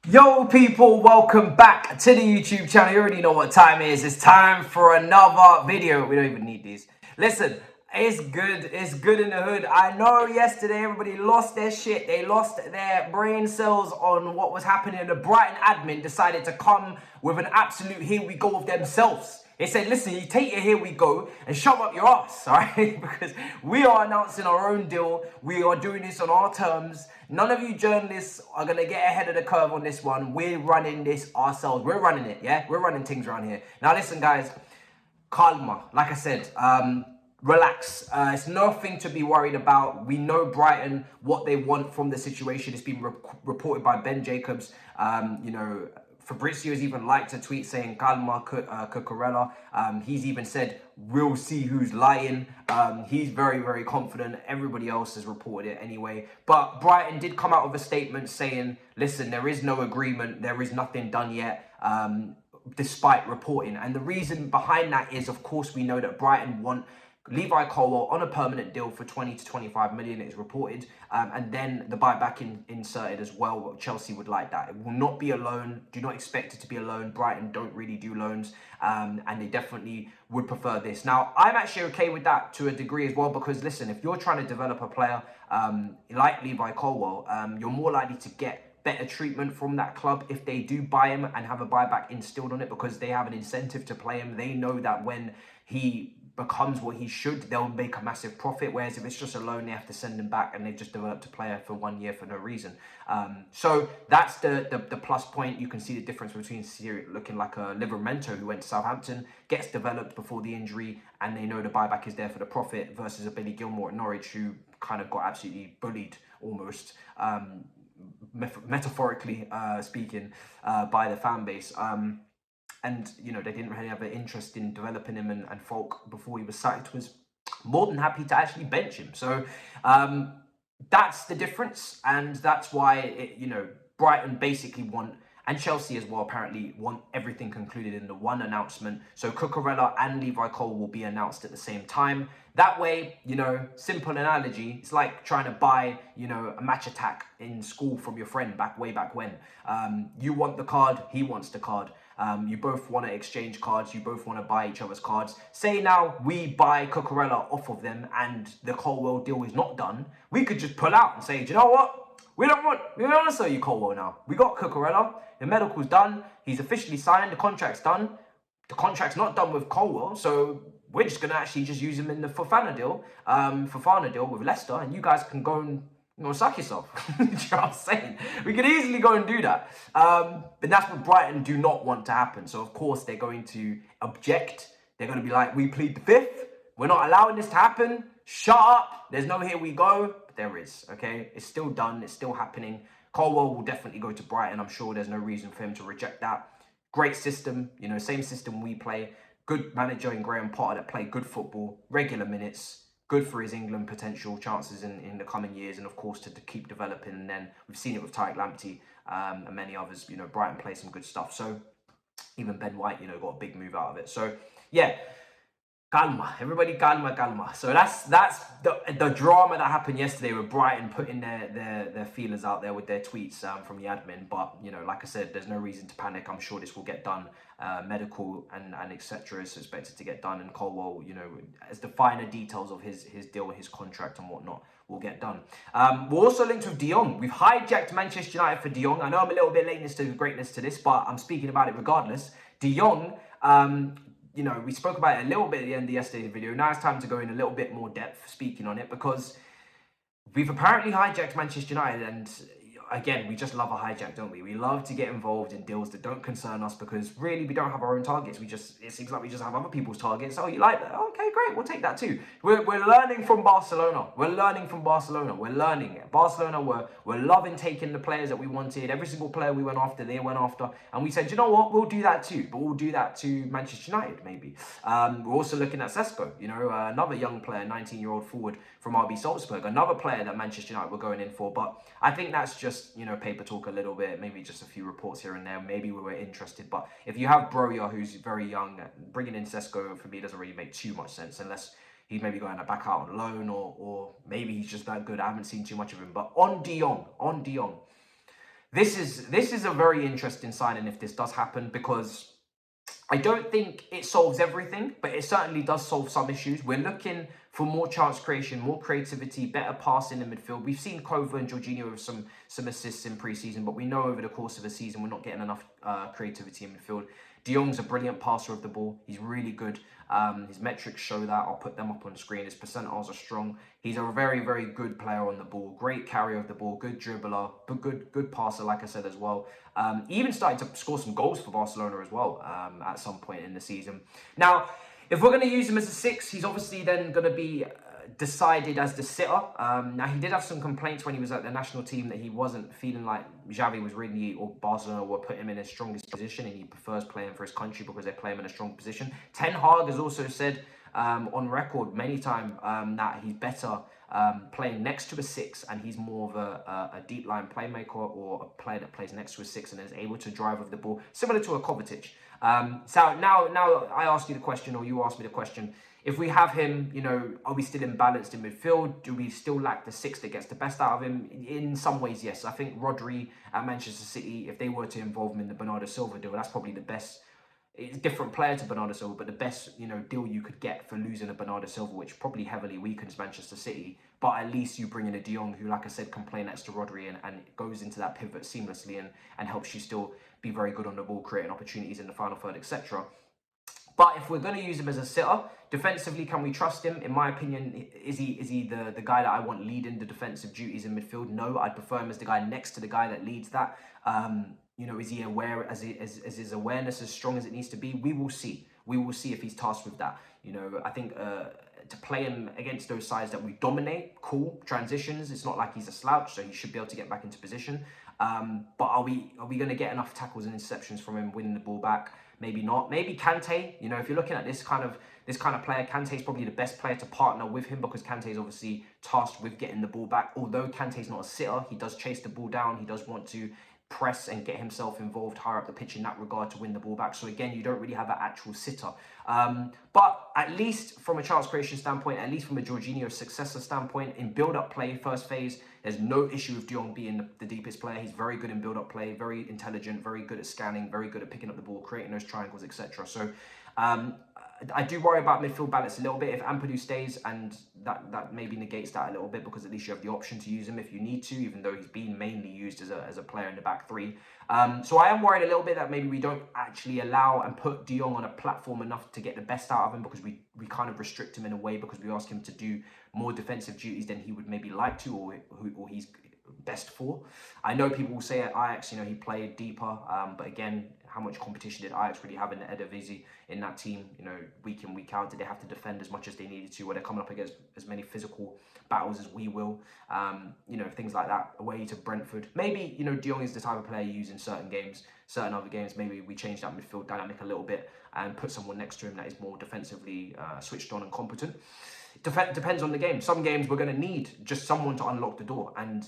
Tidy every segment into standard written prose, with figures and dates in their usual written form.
Yo people, welcome back to the YouTube channel. You already know what time it is. It's time for another video. We don't even need these. Listen, it's good in the hood. I know yesterday everybody lost their shit. They lost their brain cells on what was happening. The Brighton admin decided to come with an absolute here we go of themselves. They said, listen, you take your here we go and shove up your ass, all right? Because we are announcing our own deal. We are doing this on our terms. None of you journalists are going to get ahead of the curve on this one. We're running this ourselves. We're running it, yeah? We're running things around here. Now, listen, guys, calma. Like I said, relax. It's nothing to be worried about. We know Brighton, what they want from the situation. It's been reported by Ben Jacobs, Fabrizio's even liked a tweet saying calma Cucurella. He's even said we'll see who's lying. He's very, very confident. Everybody else has reported it anyway. But Brighton did come out with a statement saying, listen, there is no agreement. There is nothing done yet, despite reporting. And the reason behind that is, of course, we know that Brighton want Levi Colwill on a permanent deal for 20 to 25 million, it is reported, and then the buyback inserted as well. Chelsea would like that. It will not be a loan. Do not expect it to be a loan. Brighton don't really do loans, and they definitely would prefer this. Now, I'm actually okay with that to a degree as well, because listen, if you're trying to develop a player like Levi Colwill, you're more likely to get better treatment from that club if they do buy him and have a buyback instilled on it, because they have an incentive to play him. They know that when he becomes what he should, they'll make a massive profit. Whereas if it's just a loan, they have to send him back, and they've just developed a player for 1 year for no reason. So that's the plus point. You can see the difference between Syria looking like a Livramento who went to Southampton, gets developed before the injury, and they know the buyback is there for the profit, versus a Billy Gilmore at Norwich who kind of got absolutely bullied almost, metaphorically speaking, by the fan base. And, they didn't really have an interest in developing him, and Falk, before he was sacked, was more than happy to actually bench him. So that's the difference, and that's why, Brighton basically want, and Chelsea as well apparently, want everything concluded in the one announcement. So Cucurella and Levi Colwill will be announced at the same time. That way, simple analogy, it's like trying to buy, a match attack in school from your friend way back when. You want the card, he wants the card. You both want to exchange cards. You both want to buy each other's cards. Say now we buy Cucurella off of them and the Colwill deal is not done. We could just pull out and say, do you know what? We don't want to sell you Colwill now. We got Cucurella. The medical's done. He's officially signed. The contract's done. The contract's not done with Colwill. So we're just going to actually just use him in the Fofana deal with Leicester. And you guys can go and suck yourself. Do you know what I'm saying? We could easily go and do that. But that's what Brighton do not want to happen. So, of course, they're going to object. They're going to be like, we plead the fifth. We're not allowing this to happen. Shut up. There's no here we go. But there is, okay? It's still done. It's still happening. Colwill will definitely go to Brighton. I'm sure there's no reason for him to reject that. Great system. Same system we play. Good manager in Graham Potter that played good football. Regular minutes. Good for his England potential chances in the coming years, and of course to keep developing. And then we've seen it with Tariq Lamptey and many others. Brighton play some good stuff. So even Ben White, got a big move out of it. So yeah, calma, everybody, calma. So that's the drama that happened yesterday with Brighton putting their feelers out there with their tweets from the admin. But like I said, there's no reason to panic. I'm sure this will get done. Medical and etc. is expected to get done, and Colwill, as the finer details of his deal, his contract and whatnot will get done. We're also linked with De Jong. We've hijacked Manchester United for De Jong. I know I'm a little bit lateness to greatness to this, but I'm speaking about it regardless. De Jong, we spoke about it a little bit at the end of yesterday's video. Now it's time to go in a little bit more depth speaking on it, because we've apparently hijacked Manchester United, and again, we just love a hijack, don't we? We love to get involved in deals that don't concern us, because really we don't have our own targets. It seems like we just have other people's targets. Oh, you like that? Okay, great, we'll take that too. We're learning from Barcelona. We're learning. Barcelona were loving taking the players that we wanted. Every single player we went after, they went after. And we said, you know what? We'll do that too. But we'll do that to Manchester United, maybe. We're also looking at Sesko, another young player, 19-year-old forward from RB Salzburg. Another player that Manchester United were going in for. But I think that's just, paper talk a little bit, maybe just a few reports here and there. Maybe we were interested, but if you have Broja, who's very young, bringing in Sesko for me doesn't really make too much sense, unless he's maybe going back out on loan, or maybe he's just that good. I haven't seen too much of him. But on De Jong, this is a very interesting signing if this does happen, because I don't think it solves everything, but it certainly does solve some issues. We're looking for more chance creation, more creativity, better passing in midfield. We've seen Kova and Jorginho with some assists in pre-season, but we know over the course of a season we're not getting enough creativity in midfield. De Jong's a brilliant passer of the ball. He's really good. His metrics show that. I'll put them up on screen. His percentiles are strong. He's a very, very good player on the ball. Great carrier of the ball. Good dribbler. But good passer, like I said, as well. Even started to score some goals for Barcelona as well at some point in the season. Now, if we're going to use him as a 6, he's obviously then going to be decided as the sitter. Now, he did have some complaints when he was at the national team that he wasn't feeling like Xavi was really, or Barcelona were putting him in his strongest position, and he prefers playing for his country because they play him in a strong position. Ten Hag has also said on record many times that he's better playing next to a 6, and he's more of a deep line playmaker, or a player that plays next to a 6 and is able to drive with the ball, similar to a Kovacic. So now I ask you the question, or you ask me the question. If we have him, you know, are we still imbalanced in midfield? Do we still lack the 6 that gets the best out of him? In some ways, yes. I think Rodri at Manchester City, if they were to involve him in the Bernardo Silva deal, that's probably the best. It's a different player to Bernardo Silva, but the best, you know, deal you could get for losing a Bernardo Silva, which probably heavily weakens Manchester City. But at least you bring in a De Jong who, like I said, can play next to Rodri and goes into that pivot seamlessly and helps you still be very good on the ball, creating opportunities in the final third, etc. But if we're going to use him as a sitter, defensively, can we trust him? In my opinion, is he the guy that I want leading the defensive duties in midfield? No, I'd prefer him as the guy next to the guy that leads that. You know, is he aware, is his awareness as strong as it needs to be? We will see. We will see if he's tasked with that. You know, I think to play him against those sides that we dominate, cool, transitions, it's not like he's a slouch, so he should be able to get back into position. But are we going to get enough tackles and interceptions from him winning the ball back? Maybe not. Maybe Kante. You know, if you're looking at this kind of player, Kante is probably the best player to partner with him, because Kante is obviously tasked with getting the ball back. Although Kante is not a sitter, he does chase the ball down. He does want to press and get himself involved higher up the pitch in that regard to win the ball back. So again, you don't really have an actual sitter. But at least from a chance creation standpoint, at least from a Jorginho successor standpoint, in build-up play, first phase, there's no issue with De Jong being the deepest player. He's very good in build-up play, very intelligent, very good at scanning, very good at picking up the ball, creating those triangles, etc. So I do worry about midfield balance a little bit if Ampadu stays, and that maybe negates that a little bit, because at least you have the option to use him if you need to, even though he's been mainly used as a player in the back 3. So I am worried a little bit that maybe we don't actually allow and put De Jong on a platform enough to get the best out of him, because we kind of restrict him in a way, because we ask him to do more defensive duties than he would maybe like to, or he's best for. I know people will say at Ajax, you know, he played deeper, but again, how much competition did Ajax really have in the Eredivisie in that team? You know, week in, week out, did they have to defend as much as they needed to? Were they coming up against as many physical battles as we will? You know, things like that. Away to Brentford. Maybe, you know, De Jong is the type of player you use in certain games. Certain other games, maybe we change that midfield dynamic a little bit and put someone next to him that is more defensively switched on and competent. Depends on the game. Some games we're going to need just someone to unlock the door, and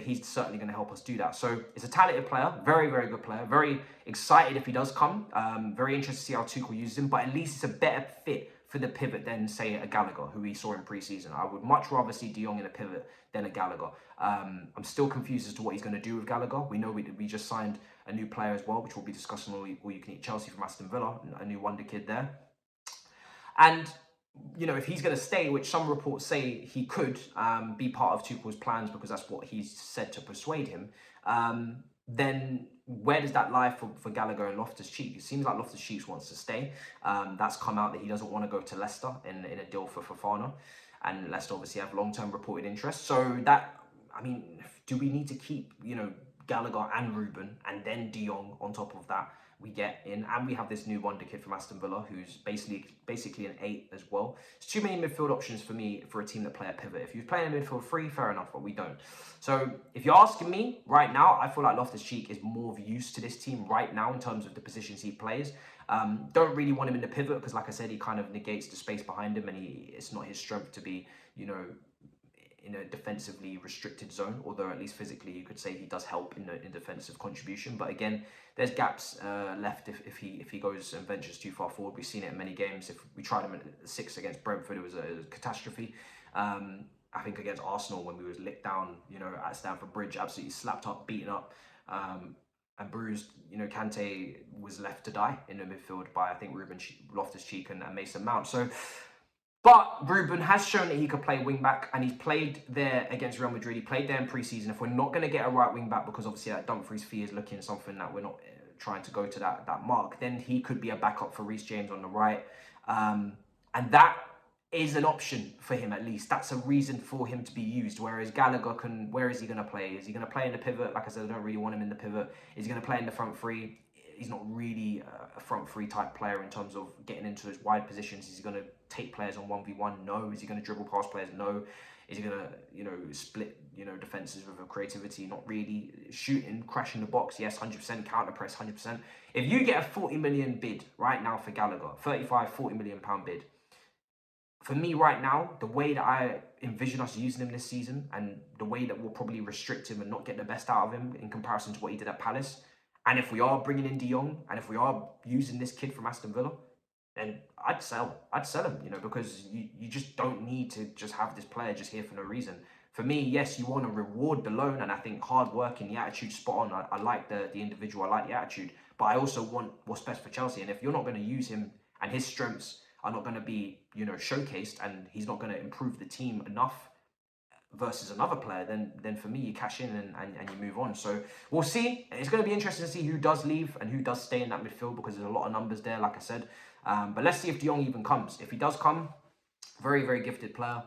he's certainly going to help us do that. So it's a talented player, very, very good player. Very excited if he does come. Very interested to see how Tuchel uses him, but at least it's a better fit for the pivot than, say, a Gallagher, who we saw in pre-season. I would much rather see De Jong in a pivot than a Gallagher. I'm still confused as to what he's going to do with Gallagher. We know we just signed a new player as well, which we'll be discussing all You Can Eat Chelsea from Aston Villa, a new wonder kid there. And you know, if he's going to stay, which some reports say he could be part of Tuchel's plans, because that's what he's said to persuade him, then where does that lie for Gallagher and Loftus-Cheek? It seems like Loftus-Cheek wants to stay. That's come out that he doesn't want to go to Leicester in a deal for Fofana. And Leicester obviously have long-term reported interest. So that, I mean, do we need to keep, you know, Gallagher and Ruben and then De Jong on top of that? We get in, and we have this new wonder kid from Aston Villa who's basically an 8 as well. It's too many midfield options for me for a team that play a pivot. If you're playing a midfield 3, fair enough, but we don't. So if you're asking me right now, I feel like Loftus-Cheek is more of use to this team right now in terms of the positions he plays. Don't really want him in the pivot because, like I said, he kind of negates the space behind him, and it's not his strength to be, you know, in a defensively restricted zone, although at least physically you could say he does help in defensive contribution. But again, there's gaps left if he goes and ventures too far forward. We've seen it in many games. If we tried him at 6 against Brentford, it was a catastrophe. I think against Arsenal when we was licked down, you know, at Stamford Bridge, absolutely slapped up, beaten up and bruised. You know, Kante was left to die in the midfield by, I think, Loftus-Cheek and Mason Mount. So, but Ruben has shown that he could play wing back, and he's played there against Real Madrid. He played there in pre-season. If we're not going to get a right wing back, because obviously that Dumfries fee is looking something that we're not trying to go to that mark, then he could be a backup for Reece James on the right, and that is an option for him. At least that's a reason for him to be used. Whereas Gallagher can, where is he going to play? Is he going to play in the pivot? Like I said, I don't really want him in the pivot. Is he going to play in the front three? He's not really a front three type player in terms of getting into those wide positions. Is he going to take players on 1v1? No. Is he going to dribble past players? No. Is he going to, you know, split, you know, defenses with a creativity? Not really. Shooting, crashing the box, yes, 100%. Counter press, 100%. If you get a 40 million bid right now for Gallagher, 35, 40 million pound bid, for me right now, the way that I envision us using him this season, and the way that we'll probably restrict him and not get the best out of him in comparison to what he did at Palace, and if we are bringing in De Jong, and if we are using this kid from Aston Villa, then I'd sell him, you know, because you just don't need to just have this player just here for no reason. For me, yes, you want to reward the loan, and I think hard work and the attitude spot on. I like the individual, I like the attitude, but I also want what's best for Chelsea. And if you're not going to use him and his strengths are not going to be, you know, showcased, and he's not going to improve the team enough versus another player, then for me, you cash in and you move on. So we'll see. It's going to be interesting to see who does leave and who does stay in that midfield, because there's a lot of numbers there, like I said. But let's see if De Jong even comes. If he does come, very, very gifted player.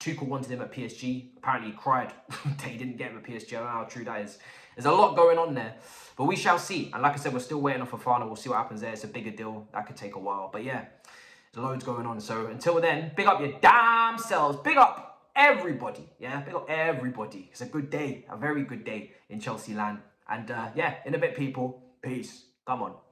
Tuchel wanted him at PSG. Apparently he cried that he didn't get him at PSG. I don't know how true that is. There's a lot going on there, but we shall see. And like I said, we're still waiting on Fofana. We'll see what happens there. It's a bigger deal. That could take a while. But yeah, there's loads going on. So until then, big up your damn selves. Big up everybody. Yeah, big up everybody. It's a good day. A very good day in Chelsea land. And yeah, in a bit, people. Peace. Come on.